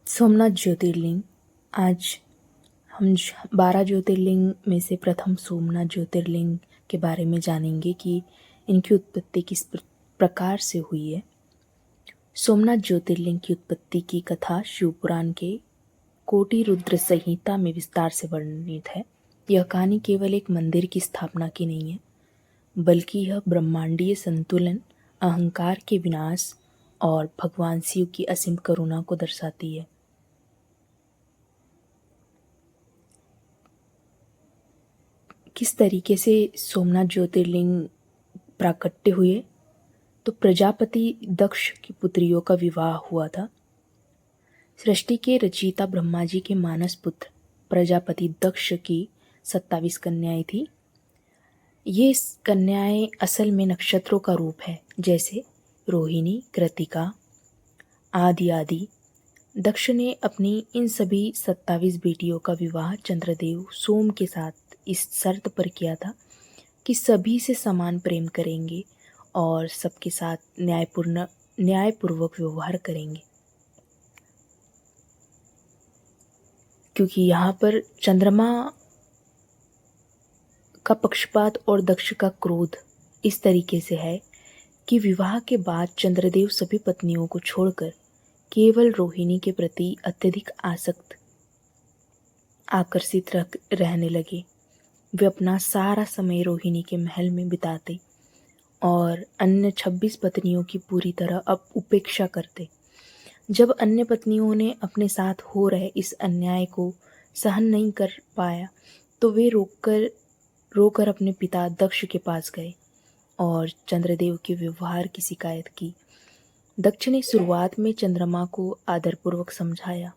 सोमनाथ ज्योतिर्लिंग। आज हम 12 ज्योतिर्लिंग में से प्रथम सोमनाथ ज्योतिर्लिंग के बारे में जानेंगे कि इनकी उत्पत्ति किस प्रकार से हुई है। सोमनाथ ज्योतिर्लिंग की उत्पत्ति की कथा शिवपुराण के कोटि रुद्र संहिता में विस्तार से वर्णित है। यह कहानी केवल एक मंदिर की स्थापना की नहीं है, बल्कि यह ब्रह्मांडीय संतुलन, अहंकार के विनाश और भगवान शिव की असीम करुणा को दर्शाती है। किस तरीके से सोमनाथ ज्योतिर्लिंग प्राकट्य हुए? तो प्रजापति दक्ष की पुत्रियों का विवाह हुआ था। सृष्टि के रचयिता ब्रह्मा जी के मानस पुत्र प्रजापति दक्ष की 27 कन्याएं थी। ये कन्याएं असल में नक्षत्रों का रूप है, जैसे रोहिणी, कृतिका आदि आदि। दक्ष ने अपनी इन सभी 27 बेटियों का विवाह चंद्रदेव सोम के साथ इस शर्त पर किया था कि सभी से समान प्रेम करेंगे और सबके साथ न्यायपूर्वक व्यवहार करेंगे। क्योंकि यहाँ पर चंद्रमा का पक्षपात और दक्ष का क्रोध इस तरीके से है कि विवाह के बाद चंद्रदेव सभी पत्नियों को छोड़कर केवल रोहिणी के प्रति अत्यधिक आकर्षित रहने लगे। वे अपना सारा समय रोहिणी के महल में बिताते और अन्य 26 पत्नियों की पूरी तरह अब उपेक्षा करते। जब अन्य पत्नियों ने अपने साथ हो रहे इस अन्याय को सहन नहीं कर पाया तो वे रोकर अपने पिता दक्ष के पास गए और चंद्रदेव के व्यवहार की शिकायत की। दक्ष ने शुरुआत में चंद्रमा को आदरपूर्वक समझाया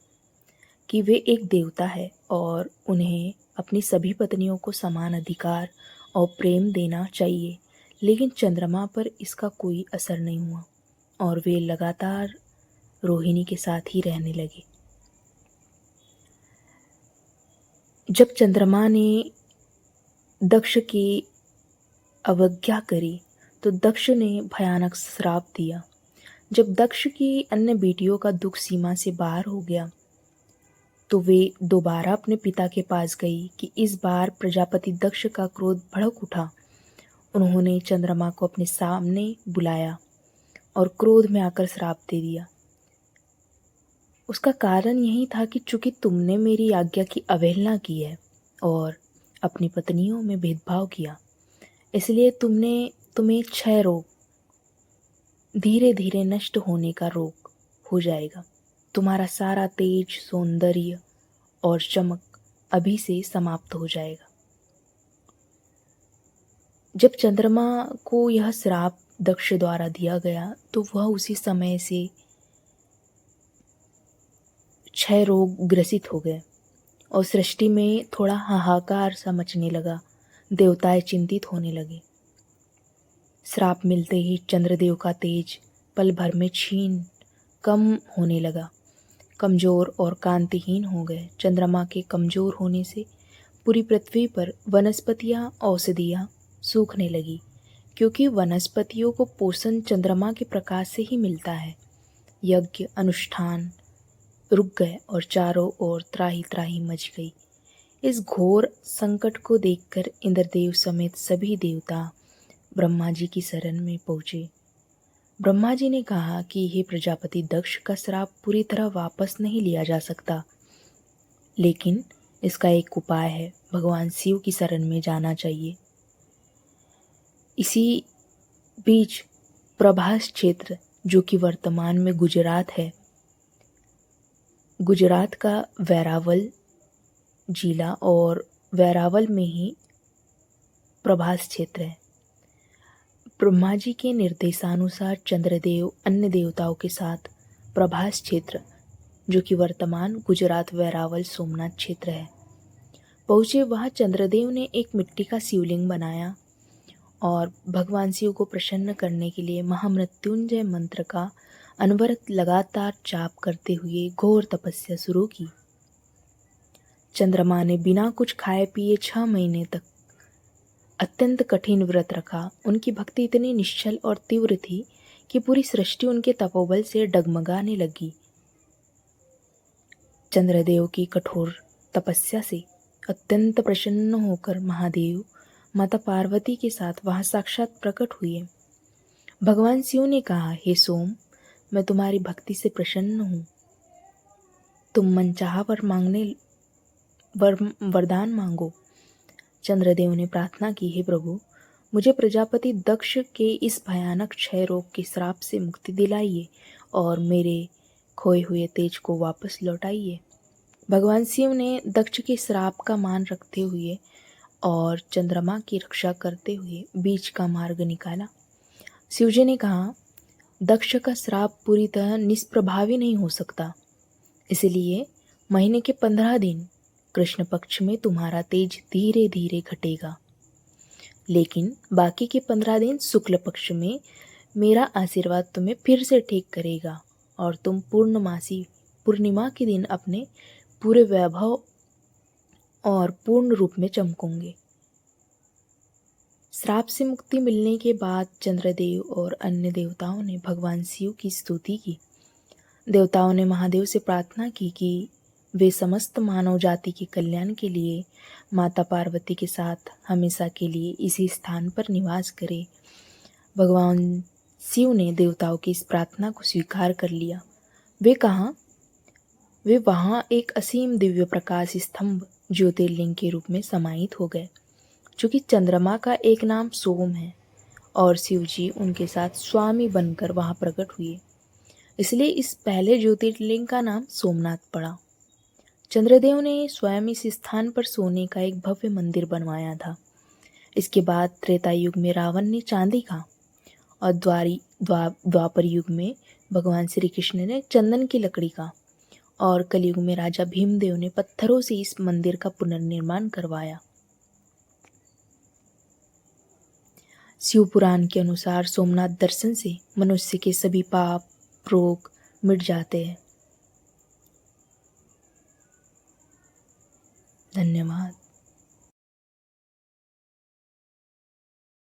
कि वे एक देवता है और उन्हें अपनी सभी पत्नियों को समान अधिकार और प्रेम देना चाहिए, लेकिन चंद्रमा पर इसका कोई असर नहीं हुआ और वे लगातार रोहिणी के साथ ही रहने लगे। जब चंद्रमा ने दक्ष की अवज्ञा करी तो दक्ष ने भयानक श्राप दिया। जब दक्ष की अन्य बेटियों का दुख सीमा से बाहर हो गया तो वे दोबारा अपने पिता के पास गई कि इस बार प्रजापति दक्ष का क्रोध भड़क उठा। उन्होंने चंद्रमा को अपने सामने बुलाया और क्रोध में आकर श्राप दे दिया। उसका कारण यही था कि चूंकि तुमने मेरी आज्ञा की अवहेलना की है और अपनी पत्नियों में भेदभाव किया, इसलिए तुम्हें क्षय रोग, धीरे धीरे नष्ट होने का रोग हो जाएगा। तुम्हारा सारा तेज, सौंदर्य और चमक अभी से समाप्त हो जाएगा। जब चंद्रमा को यह श्राप दक्ष द्वारा दिया गया तो वह उसी समय से क्षय रोग ग्रसित हो गए और सृष्टि में थोड़ा हाहाकार सा मचने लगा। देवताएं चिंतित होने लगे। श्राप मिलते ही चंद्रदेव का तेज पल भर में कम होने लगा, कमजोर और कांतिहीन हो गए। चंद्रमा के कमजोर होने से पूरी पृथ्वी पर वनस्पतियां, औषधियां सूखने लगी, क्योंकि वनस्पतियों को पोषण चंद्रमा के प्रकाश से ही मिलता है। यज्ञ अनुष्ठान रुक गए और चारों ओर त्राही त्राही मच गई। इस घोर संकट को देखकर इंद्रदेव समेत सभी देवता ब्रह्मा जी की शरण में पहुंचे। ब्रह्मा जी ने कहा कि हे प्रजापति दक्ष, का श्राप पूरी तरह वापस नहीं लिया जा सकता, लेकिन इसका एक उपाय है। भगवान शिव की शरण में जाना चाहिए। इसी बीच प्रभास क्षेत्र, जो कि वर्तमान में गुजरात है, गुजरात का वेरावल जिला और वेरावल में ही प्रभास क्षेत्र है। ब्रह्मा जी के निर्देशानुसार चंद्रदेव अन्य देवताओं के साथ प्रभास क्षेत्र, जो कि वर्तमान गुजरात वेरावल सोमनाथ क्षेत्र है, पहुँचे। वहाँ चंद्रदेव ने एक मिट्टी का शिवलिंग बनाया और भगवान शिव को प्रसन्न करने के लिए महामृत्युंजय मंत्र का अनवरत लगातार जाप करते हुए घोर तपस्या शुरू की। चंद्रमा ने बिना कुछ खाए पिए 6 महीने तक अत्यंत कठिन व्रत रखा। उनकी भक्ति इतनी निश्चल और तीव्र थी कि पूरी सृष्टि उनके तपोबल से डगमगाने लगी। चंद्रदेव की कठोर तपस्या से अत्यंत प्रसन्न होकर महादेव माता पार्वती के साथ वहां साक्षात प्रकट हुए। भगवान शिव ने कहा, हे सोम, मैं तुम्हारी भक्ति से प्रसन्न हूँ। तुम मनचाहा वरदान मांगो। चंद्रदेव ने प्रार्थना की, हे प्रभु, मुझे प्रजापति दक्ष के इस भयानक क्षय रोग के श्राप से मुक्ति दिलाइए और मेरे खोए हुए तेज को वापस लौटाइए। भगवान शिव ने दक्ष के श्राप का मान रखते हुए और चंद्रमा की रक्षा करते हुए बीच का मार्ग निकाला। शिवजी ने कहा, दक्ष का श्राप पूरी तरह निष्प्रभावी नहीं हो सकता, इसलिए महीने के 15 दिन कृष्ण पक्ष में तुम्हारा तेज धीरे धीरे घटेगा, लेकिन बाकी के 15 दिन शुक्ल पक्ष में मेरा आशीर्वाद तुम्हें फिर से ठीक करेगा और तुम पूर्णमासी पूर्णिमा के दिन अपने पूरे वैभव और पूर्ण रूप में चमकोगे। श्राप से मुक्ति मिलने के बाद चंद्रदेव और अन्य देवताओं ने भगवान शिव की स्तुति की। देवताओं ने महादेव से प्रार्थना की कि वे समस्त मानव जाति के कल्याण के लिए माता पार्वती के साथ हमेशा के लिए इसी स्थान पर निवास करें। भगवान शिव ने देवताओं की इस प्रार्थना को स्वीकार कर लिया। वे वहाँ एक असीम दिव्य प्रकाश स्तंभ ज्योतिर्लिंग के रूप में समाहित हो गए, चूँकि चंद्रमा का एक नाम सोम है और शिव जी उनके साथ स्वामी बनकर वहाँ प्रकट हुए, इसलिए इस पहले ज्योतिर्लिंग का नाम सोमनाथ पड़ा। चंद्रदेव ने स्वयं इस स्थान पर सोने का एक भव्य मंदिर बनवाया था। इसके बाद त्रेता युग में रावण ने चांदी का और द्वापर युग में भगवान श्री कृष्ण ने चंदन की लकड़ी का और कलयुग में राजा भीमदेव ने पत्थरों से इस मंदिर का पुनर्निर्माण करवाया। शिव पुराण के अनुसार सोमनाथ दर्शन से मनुष्य के सभी पाप रोग मिट जाते हैं। धन्यवाद।